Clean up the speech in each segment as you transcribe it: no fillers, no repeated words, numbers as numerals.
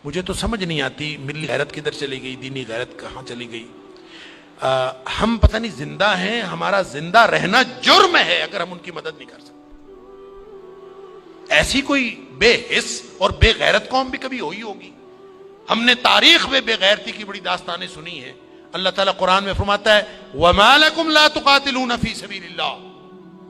مجھے تو سمجھ نہیں آتی ملی غیرت کدھر چلی گئی، دینی غیرت کہاں چلی گئی۔ ہم پتہ نہیں زندہ ہیں، ہمارا زندہ رہنا جرم ہے اگر ہم ان کی مدد نہیں کر سکتے۔ ایسی کوئی بے حس اور بے غیرت قوم بھی کبھی ہوئی ہوگی؟ ہم نے تاریخ میں بے غیرتی کی بڑی داستانیں سنی ہیں۔ اللہ تعالیٰ قرآن میں فرماتا ہے وَمَا لَكُمْ لَا تُقَاتِلُونَ فِي سَبِيلِ اللَّهِ،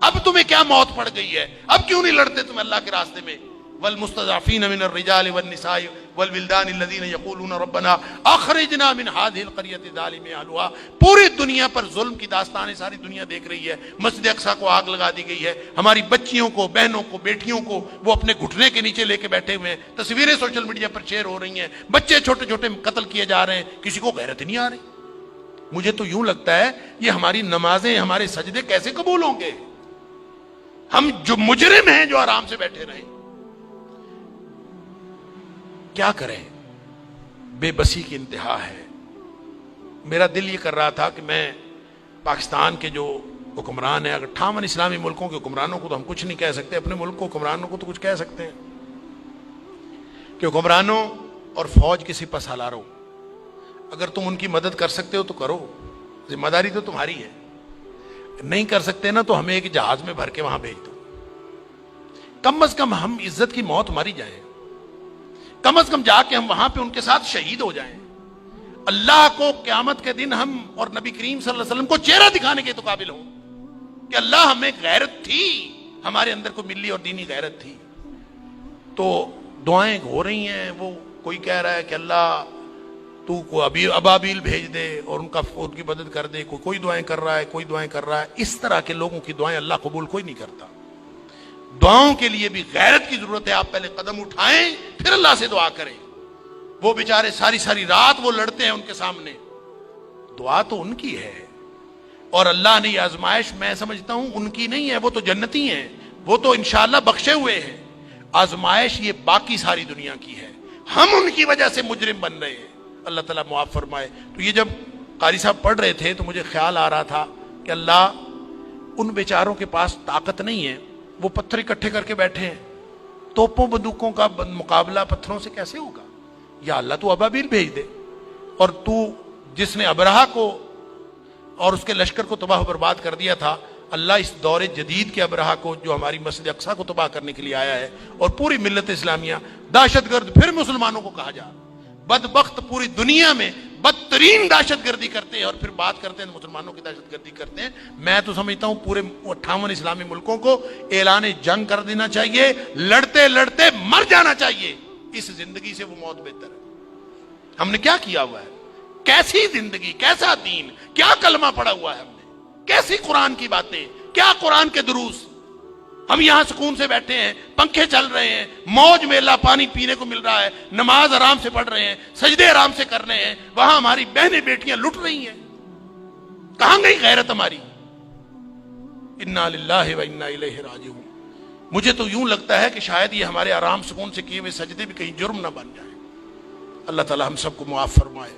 اب تمہیں کیا موت پڑ گئی ہے، اب کیوں نہیں لڑتے تم اللہ کے راستے میں؟ والمستضعفین من الرجال والنساء والولدان الذین یقولون ربنا اخرجنا من هذه القرية الظالم اهلها۔ پوری دنیا پر ظلم کی داستانیں ساری دنیا دیکھ رہی ہے۔ مسجد اقصی کو آگ لگا دی گئی ہے، ہماری بچیوں کو، بہنوں کو، بیٹیوں کو وہ اپنے گھٹنے کے نیچے لے کے بیٹھے ہوئے ہیں، تصویریں سوشل میڈیا پر شیئر ہو رہی ہیں، بچے چھوٹے چھوٹے قتل کیے جا رہے ہیں، کسی کو غیرت نہیں آ رہی۔ مجھے تو یوں لگتا ہے یہ ہماری نمازیں، ہمارے سجدے کیسے قبول ہوں گے؟ ہم جو مجرم ہیں جو آرام سے بیٹھے رہیں، کیا کریں؟ بے بسی کی انتہا ہے۔ میرا دل یہ کر رہا تھا کہ میں پاکستان کے جو حکمران ہیں، اگر 58 اسلامی ملکوں کے حکمرانوں کو تو ہم کچھ نہیں کہہ سکتے، اپنے ملک کو حکمرانوں کو تو کچھ کہہ سکتے ہیں کہ حکمرانوں اور فوج کے سپہ سالاروں، اگر تم ان کی مدد کر سکتے ہو تو کرو، ذمہ داری تو تمہاری ہے۔ نہیں کر سکتے نا تو ہمیں ایک جہاز میں بھر کے وہاں بھیج دو، کم از کم ہم عزت کی موت ماری جائیں، کم از کم جا کے ہم وہاں پہ ان کے ساتھ شہید ہو جائیں، اللہ کو قیامت کے دن ہم اور نبی کریم صلی اللہ علیہ وسلم کو چہرہ دکھانے کے تو قابل ہوں کہ اللہ ہمیں غیرت تھی، ہمارے اندر کوئی ملی اور دینی غیرت تھی۔ تو دعائیں ہو رہی ہیں، وہ کوئی کہہ رہا ہے کہ اللہ تو کو ابابیل بھیج دے اور ان کی مدد کر دے، کوئی دعائیں کر رہا ہے، کوئی دعائیں کر رہا ہے۔ اس طرح کے لوگوں کی دعائیں اللہ قبول کوئی نہیں کرتا۔ دعاؤں کے لیے بھی غیرت کی ضرورت ہے، آپ پہلے قدم اٹھائیں پھر اللہ سے دعا کریں۔ وہ بیچارے ساری ساری رات وہ لڑتے ہیں ان کے سامنے، دعا تو ان کی ہے، اور اللہ نے یہ آزمائش میں سمجھتا ہوں ان کی نہیں ہے، وہ تو جنتی ہیں، وہ تو انشاءاللہ بخشے ہوئے ہیں۔ آزمائش یہ باقی ساری دنیا کی ہے، ہم ان کی وجہ سے مجرم بن رہے ہیں۔ اللہ تعالیٰ معاف فرمائے۔ تو یہ جب قاری صاحب پڑھ رہے تھے تو مجھے خیال آ رہا تھا کہ اللہ ان بیچاروں کے پاس طاقت نہیں ہے، وہ پتھر اکٹھے کر کے بیٹھے ہیں، توپوں بندوقوں کا مقابلہ پتھروں سے کیسے ہوگا؟ یا اللہ تو ابابیل بھیج دے، اور تو جس نے ابرہہ کو اور اس کے لشکر کو تباہ و برباد کر دیا تھا، اللہ اس دور جدید کے ابرہہ کو جو ہماری مسجد اقصی کو تباہ کرنے کے لیے آیا ہے اور پوری ملت اسلامیہ دہشت گرد پھر مسلمانوں کو کہا جا، بدبخت پوری دنیا میں بدترین دہشت گردی کرتے ہیں اور پھر بات کرتے ہیں مسلمانوں کی دہشت گردی کرتے ہیں۔ میں تو سمجھتا ہوں پورے 58 اسلامی ملکوں کو اعلان جنگ کر دینا چاہیے، لڑتے لڑتے مر جانا چاہیے، اس زندگی سے وہ موت بہتر ہے۔ ہم نے کیا کیا ہوا ہے؟ کیسی زندگی، کیسا دین، کیا کلمہ پڑا ہوا ہے ہم نے، کیسی قرآن کی باتیں، کیا قرآن کے دروس۔ ہم یہاں سکون سے بیٹھے ہیں، پنکھے چل رہے ہیں، موج میلہ پانی پینے کو مل رہا ہے، نماز آرام سے پڑھ رہے ہیں، سجدے آرام سے کر رہے ہیں، وہاں ہماری بہنیں بیٹیاں لٹ رہی ہیں۔ کہاں گئی غیرت ہماری؟ انا للہ و انا الیہ راجعون۔ مجھے تو یوں لگتا ہے کہ شاید یہ ہمارے آرام سکون سے کیے ہوئے سجدے بھی کہیں جرم نہ بن جائیں۔ اللہ تعالی ہم سب کو معاف فرمائے۔